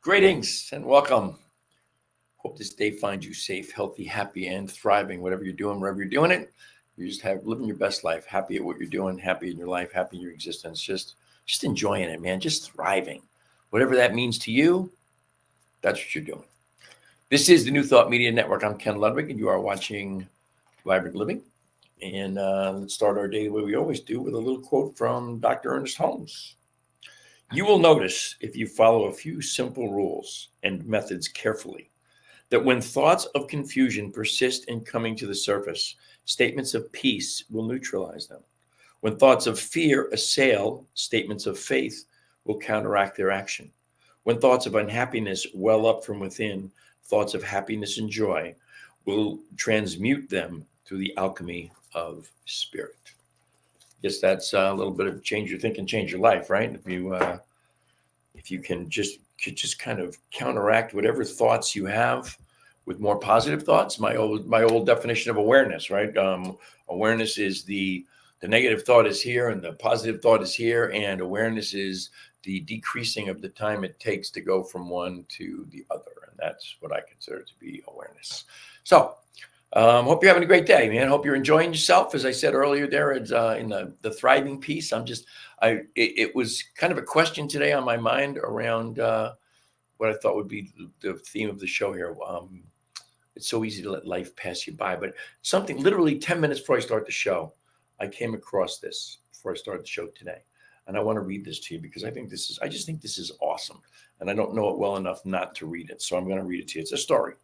Greetings and welcome. Hope this day finds you safe, healthy, happy, and thriving. Whatever you're doing, wherever you're doing it, you just living your best life. Happy at what you're doing, happy in your life, happy in your existence. Just enjoying it, man. Just thriving. Whatever that means to you, that's what you're doing. This is the New Thought Media Network. I'm Ken Ludwig, and you are watching Vibrant Living. And let's start our day the way we always do with a little quote from Dr. Ernest Holmes. You will notice, if you follow a few simple rules and methods carefully, that when thoughts of confusion persist in coming to the surface, statements of peace will neutralize them. When thoughts of fear assail, statements of faith will counteract their action. When thoughts of unhappiness well up from within, thoughts of happiness and joy will transmute them through the alchemy of spirit. Guess that's a little bit of change your thinking, change your life, right? If you can just kind of counteract whatever thoughts you have with more positive thoughts. My old definition of awareness, right? Awareness is the negative thought is here and the positive thought is here, and awareness is the decreasing of the time it takes to go from one to the other, and that's what I consider to be awareness. So. Hope you're having a great day, man. Hope you're enjoying yourself. As I said earlier there, it's in the thriving piece. It was kind of a question today on my mind around what I thought would be the theme of the show here. It's so easy to let life pass you by, but something literally 10 minutes before I start the show, I came across this before I started the show today. And I want to read this to you because I just think this is awesome. And I don't know it well enough not to read it. So I'm going to read it to you. It's a story.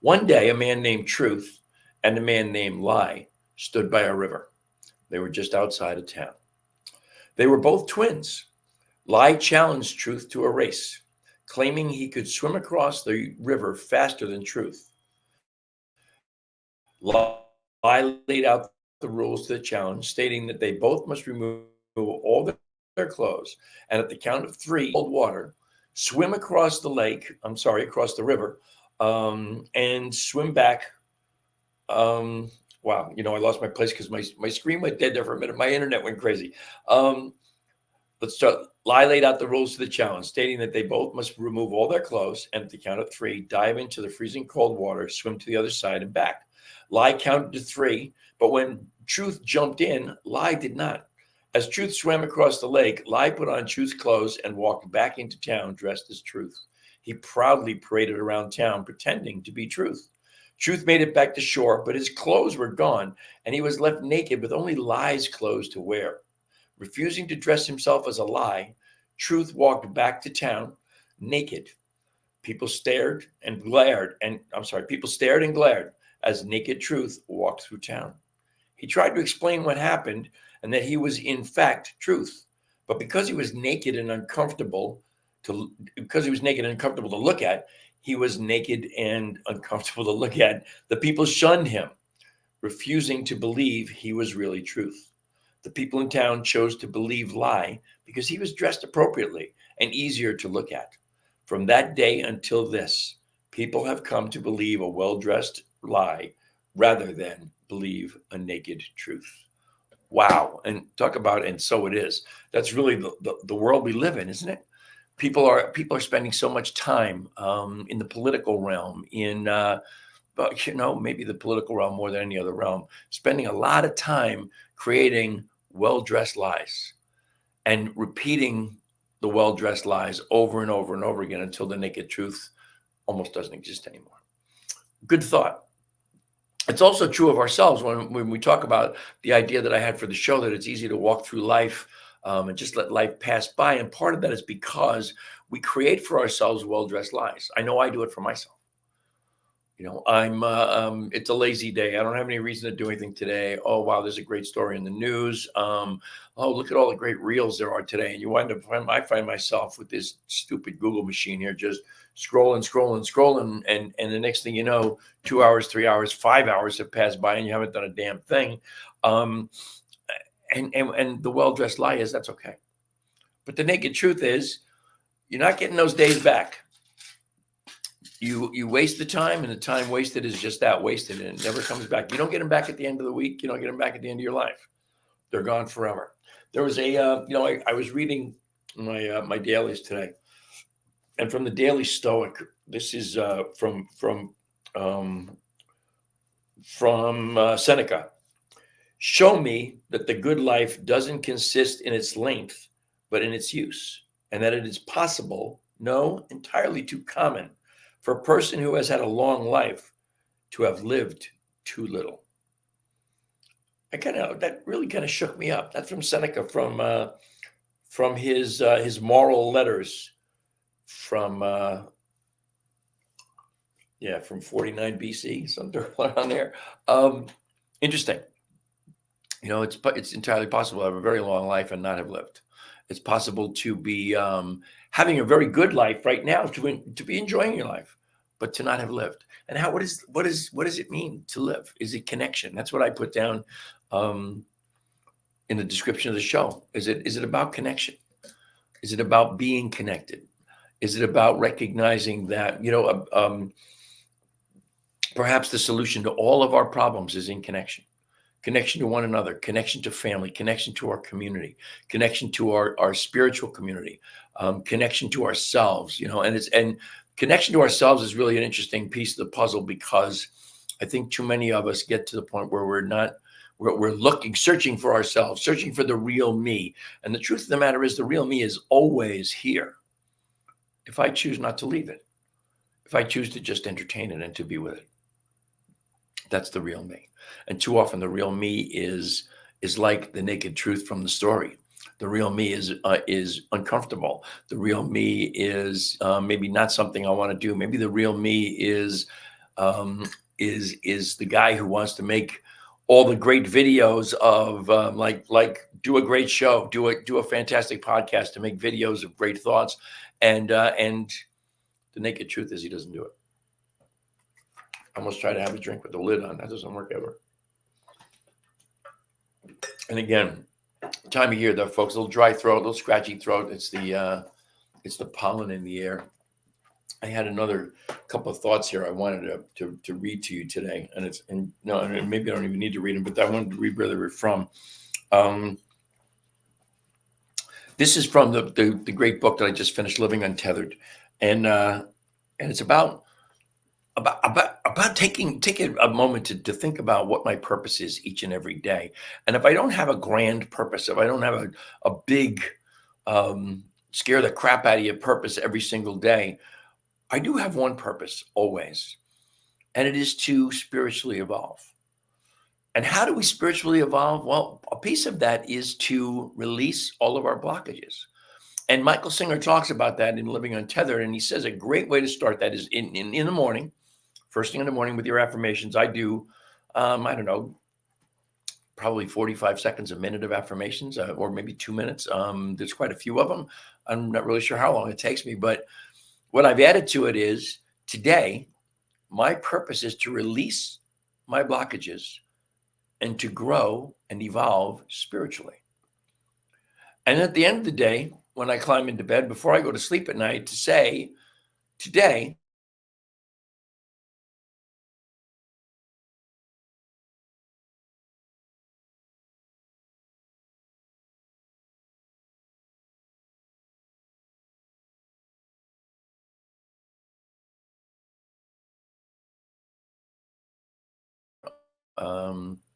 One day, a man named Truth and a man named Lie stood by a river. They were just outside of town. They were both twins. Lie challenged Truth to a race, claiming he could swim across the river faster than Truth. Lie laid out the rules to the challenge, stating that they both must remove all their clothes, and at the count of 3, cold water, swim across the river, and swim back. Wow, I lost my place because my screen went dead there for a minute. My internet went crazy. Let's start. Lie laid out the rules to the challenge, stating that they both must remove all their clothes and at the count of 3, dive into the freezing cold water, swim to the other side and back. Lie counted to 3, but when Truth jumped in, Lie did not. As Truth swam across the lake, Lie put on Truth's clothes and walked back into town dressed as Truth. He proudly paraded around town, pretending to be Truth. Truth made it back to shore, but his clothes were gone, and he was left naked with only Lie's clothes to wear. Refusing to dress himself as a Lie, Truth walked back to town naked. People stared and glared as naked Truth walked through town. He tried to explain what happened and that he was in fact Truth, but because he was naked and uncomfortable to look at, he was naked and uncomfortable to look at. The people shunned him, refusing to believe he was really Truth. The people in town chose to believe Lie because he was dressed appropriately and easier to look at. From that day until this, people have come to believe a well-dressed Lie rather than believe a naked Truth. Wow. And talk about, and so it is. That's really the world we live in, isn't it? People are spending so much time in the political realm, maybe the political realm more than any other realm, spending a lot of time creating well-dressed lies and repeating the well-dressed lies over and over and over again until the naked Truth almost doesn't exist anymore. Good thought. It's also true of ourselves when we talk about the idea that I had for the show that it's easy to walk through life and just let life pass by. And part of that is because we create for ourselves well-dressed lies. I know I do it for myself. It's a lazy day. I don't have any reason to do anything today. Oh, wow, there's a great story in the news. Oh, look at all the great reels there are today. And I find myself with this stupid Google machine here, just scrolling. And the next thing you know, 2 hours, 3 hours, 5 hours have passed by and you haven't done a damn thing. And the well-dressed lie is that's okay. But the naked truth is you're not getting those days back. You waste the time, and the time wasted is just that, wasted, and it never comes back. You don't get them back at the end of the week. You don't get them back at the end of your life. They're gone forever. There was I was reading my dailies today, And from the Daily Stoic, this is from Seneca. Show me that the good life doesn't consist in its length, but in its use, and that it is possible, no, entirely too common, for a person who has had a long life to have lived too little. That really kind of shook me up. That's from Seneca, from his moral letters, from from 49 BC, something around there. Interesting. It's entirely possible to have a very long life and not have lived. It's possible to be having a very good life right now, to be enjoying your life, but to not have lived. And what does it mean to live? Is it connection? That's what I put down in the description of the show. Is it about connection? Is it about being connected? Is it about recognizing that perhaps the solution to all of our problems is in connection? Connection to one another, connection to family, connection to our community, connection to our spiritual community, connection to ourselves, and connection to ourselves is really an interesting piece of the puzzle, because I think too many of us get to the point where we're searching for ourselves, searching for the real me. And the truth of the matter is the real me is always here. If I choose not to leave it, if I choose to just entertain it and to be with it, that's the real me. And too often the real me is like the naked truth from the story. The real me is uncomfortable. The real me is maybe not something I want to do. Maybe the real me is the guy who wants to make all the great videos of like do a great show, do a fantastic podcast, to make videos of great thoughts, and the naked truth is he doesn't do it. I almost try to have a drink with the lid on. That doesn't work ever. And again, time of year though, folks, a little dry throat, a little scratchy throat. It's the pollen in the air. I had another couple of thoughts here I wanted to read to you today, and maybe I don't even need to read them, but I wanted to read where they were from. This is from the great book that I just finished, Living Untethered, and it's about taking a moment to think about what my purpose is each and every day. And if I don't have a grand purpose, if I don't have a big scare the crap out of you purpose every single day, I do have one purpose always, and it is to spiritually evolve. And how do we spiritually evolve? Well, a piece of that is to release all of our blockages. And Michael Singer talks about that in Living Untethered, and he says a great way to start that is in the morning. First thing in the morning with your affirmations. I do, I don't know, probably 45 seconds, a minute of affirmations, or maybe 2 minutes. There's quite a few of them. I'm not really sure how long it takes me, but what I've added to it is today, my purpose is to release my blockages and to grow and evolve spiritually. And at the end of the day, when I climb into bed, before I go to sleep at night, to say, today,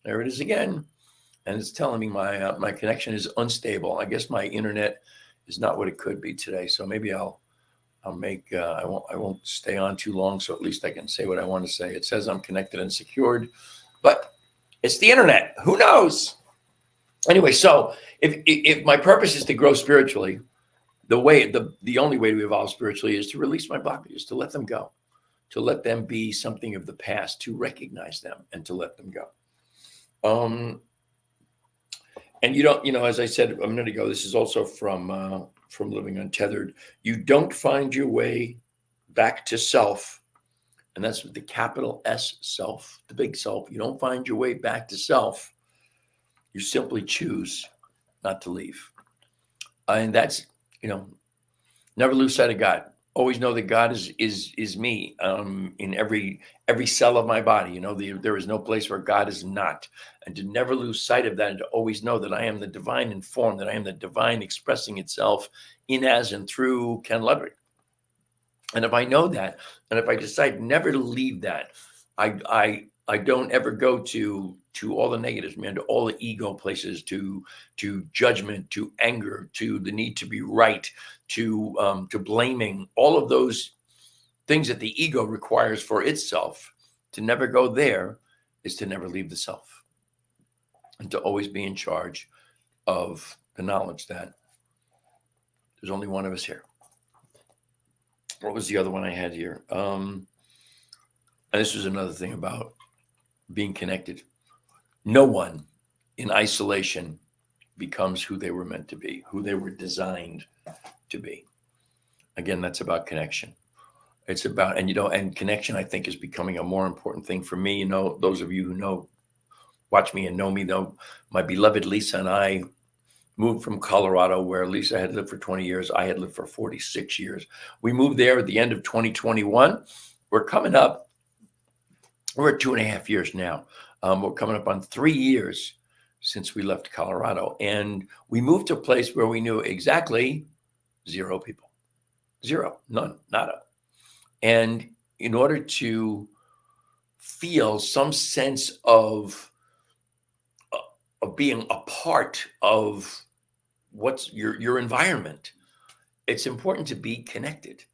there it is again, and it's telling me my connection is unstable. I guess my internet is not what it could be today, so maybe I'll make I won't stay on too long, so at least I can say what I want to say. It says I'm connected and secured, but it's the internet. Who knows? Anyway, so if my purpose is to grow spiritually, the only way to evolve spiritually is to release my blockages, to let them go, to let them be something of the past, to recognize them and to let them go. And as I said a minute ago, this is also from Living Untethered. You don't find your way back to self, and that's with the capital S, self, the big self. You don't find your way back to self. You simply choose not to leave. And that's, never lose sight of God. Always know that God is me in every cell of my body. There is no place where God is not. And to never lose sight of that, and to always know that I am the divine in form, that I am the divine expressing itself in, as, and through Ken Ludwig. And if I know that, and if I decide never to leave that, I don't ever go to all the negatives, man, to all the ego places, to judgment, to anger, to the need to be right, to blaming, all of those things that the ego requires for itself. To never go there is to never leave the self, and to always be in charge of the knowledge that there's only one of us here. What was the other one I had here? And this was another thing about being connected. No one in isolation becomes who they were meant to be, who they were designed to be. Again, that's about connection. It's about, and connection, I think, is becoming a more important thing for me. Those of you who watch me and know me, though, my beloved Lisa and I moved from Colorado, where Lisa had lived for 20 years. I had lived for 46 years. We moved there at the end of 2021. We're coming up, we're at 2.5 years now. We're coming up on 3 years since we left Colorado. And we moved to a place where we knew exactly 0 people. 0, none, nada. And in order to feel some sense of being a part of what's your environment, it's important to be connected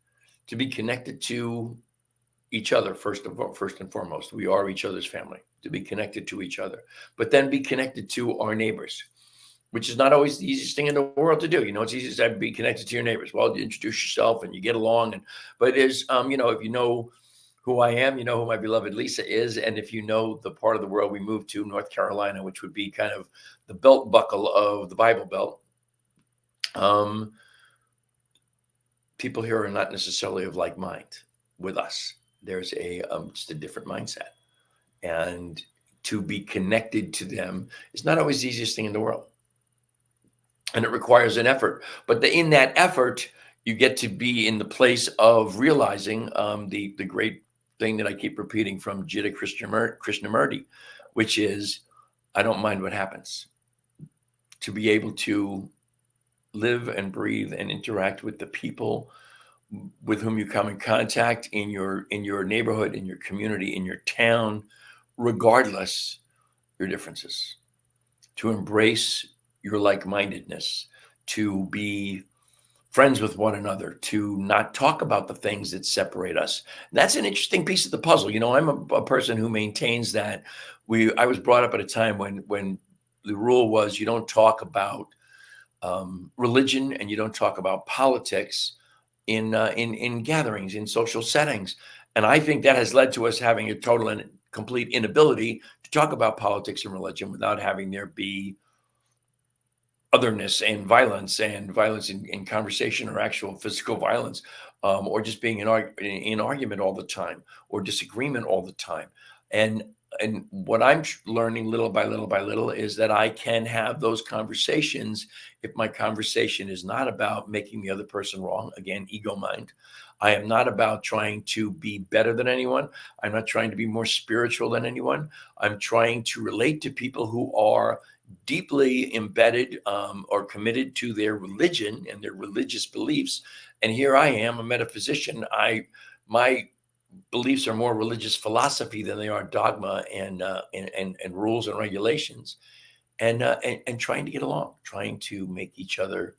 to each other. First and foremost, we are each other's family, to be connected to each other, but then be connected to our neighbors, which is not always the easiest thing in the world to do. It's easy to be connected to your neighbors. Well, you introduce yourself and you get along, but it is, if you know who I am, you know who my beloved Lisa is. And if you know the part of the world we moved to, North Carolina, which would be kind of the belt buckle of the Bible Belt, people here are not necessarily of like mind with us. There's just a different mindset. And to be connected to them is not always the easiest thing in the world. And it requires an effort. But in that effort, you get to be in the place of realizing the great thing that I keep repeating from Jiddu Krishnamurti, which is, I don't mind what happens. To be able to live and breathe and interact with the people with whom you come in contact in your neighborhood, in your community, in your town, regardless your differences. To embrace your like-mindedness, to be friends with one another, to not talk about the things that separate us. That's an interesting piece of the puzzle. I'm a person who maintains that I was brought up at a time when the rule was you don't talk about religion and you don't talk about politics in gatherings, in social settings. And I think that has led to us having a total and complete inability to talk about politics and religion without having there be otherness and violence in conversation, or actual physical violence, or just being in argument all the time, or disagreement all the time. And what I'm learning little by little is that I can have those conversations if my conversation is not about making the other person wrong. Again, ego mind. I am not about trying to be better than anyone. I'm not trying to be more spiritual than anyone. I'm trying to relate to people who are deeply embedded or committed to their religion and their religious beliefs. And here I am, a metaphysician. My beliefs are more religious philosophy than they are dogma and rules and regulations, and trying to get along, trying to make each other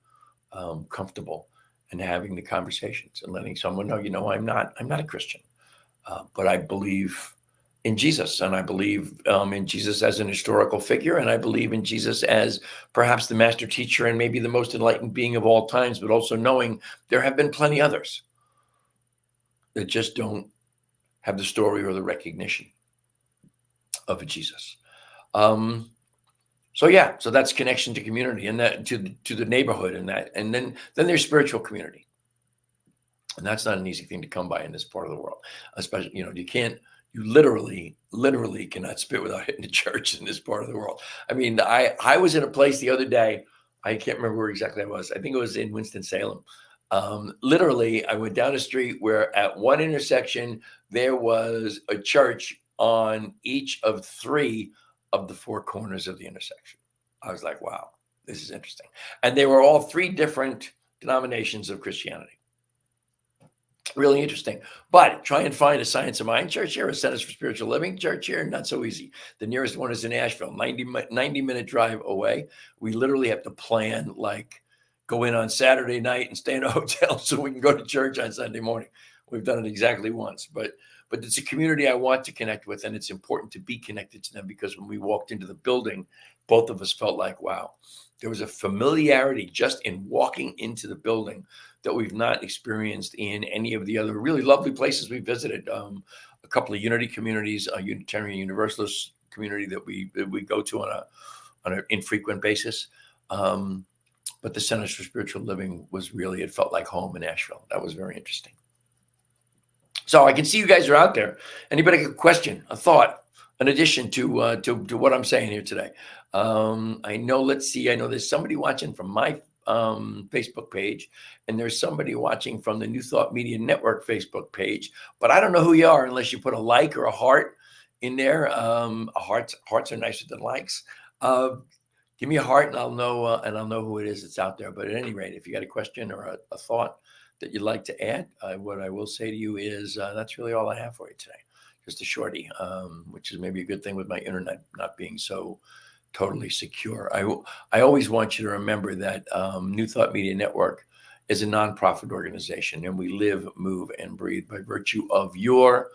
comfortable, and having the conversations and letting someone know, I'm not a Christian, but I believe in Jesus, and I believe in Jesus as an historical figure, and I believe in Jesus as perhaps the master teacher and maybe the most enlightened being of all times, but also knowing there have been plenty others that just don't have the story or the recognition of a Jesus. So that's connection to community, and that to the neighborhood, and then there's spiritual community, and that's not an easy thing to come by in this part of the world. Especially, you literally cannot spit without hitting the church in this part of the world. I mean, I was in a place the other day. I can't remember where exactly I was. I think it was in Winston-Salem. Literally, I went down a street where at one intersection, there was a church on each of 3 of the 4 corners of the intersection. I was like, wow, this is interesting. And they were all 3 different denominations of Christianity. Really interesting. But try and find a Science of Mind church here, a Centers for Spiritual Living church here. Not so easy. The nearest one is in Asheville, 90-minute drive away. We literally have to plan, like, go in on Saturday night and stay in a hotel so we can go to church on Sunday morning. We've done it exactly once. But it's a community I want to connect with, and it's important to be connected to them, because when we walked into the building, both of us felt like, wow, there was a familiarity just in walking into the building that we've not experienced in any of the other really lovely places we visited. A couple of Unity communities, a Unitarian Universalist community that we go to on an infrequent basis. But the Centers for Spiritual Living was really, it felt like home in Asheville. That was very interesting. So I can see you guys are out there. Anybody got a question, a thought, an addition to what I'm saying here today? I know there's somebody watching from my Facebook page, and there's somebody watching from the New Thought Media Network Facebook page, but I don't know who you are unless you put a like or a heart in there. Hearts are nicer than likes. Give me a heart, and I'll know who it is that's out there. But at any rate, if you got a question or a thought that you'd like to add, what I will say to you is that's really all I have for you today. Just a shorty, which is maybe a good thing with my internet not being so totally secure. I always want you to remember that New Thought Media Network is a nonprofit organization, and we live, move, and breathe by virtue of your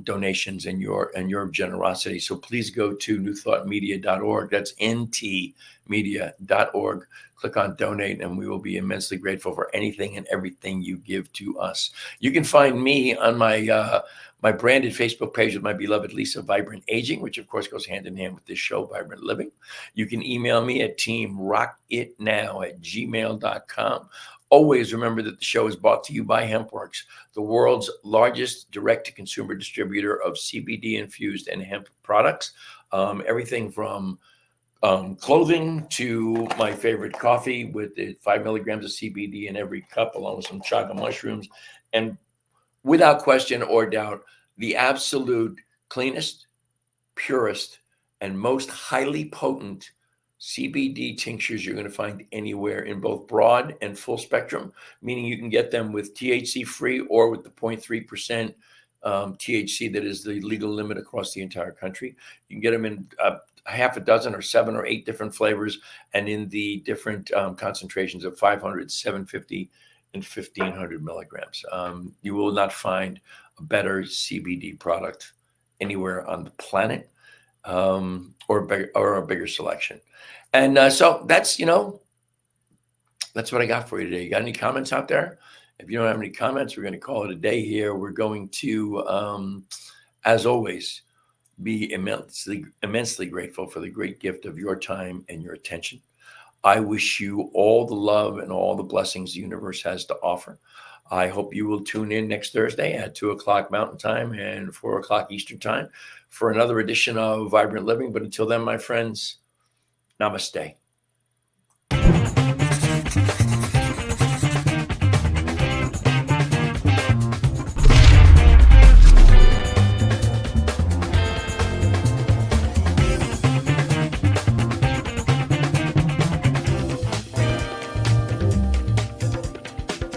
donations and your generosity. So please go to newthoughtmedia.org. That's ntmedia.org. Click on donate, and we will be immensely grateful for anything and everything you give to us. You can find me on my my branded Facebook page with my beloved Lisa, Vibrant Aging, which of course goes hand in hand with this show, Vibrant Living. You can email me at teamrockitnow@gmail.com. Always remember that the show is brought to you by HempWorks, the world's largest direct-to-consumer distributor of CBD-infused and hemp products. Everything from clothing to my favorite coffee with 5 milligrams of CBD in every cup, along with some chaga mushrooms. And without question or doubt, the absolute cleanest, purest, and most highly potent CBD tinctures you're going to find anywhere, in both broad and full spectrum, meaning you can get them with THC free or with the 0.3% THC that is the legal limit across the entire country. You can get them in a half a dozen or 7 or 8 different flavors, and in the different concentrations of 500, 750, and 1500 milligrams. You will not find a better CBD product anywhere on the planet, or a bigger selection. And so that's what I got for you today. You got any comments out there? If you don't have any comments, we're going to call it a day here. We're going to, as always, be immensely grateful for the great gift of your time and your attention. I wish you all the love and all the blessings the universe has to offer. I hope you will tune in next Thursday at 2:00 Mountain Time and 4:00 Eastern Time for another edition of Vibrant Living. But until then, my friends, namaste.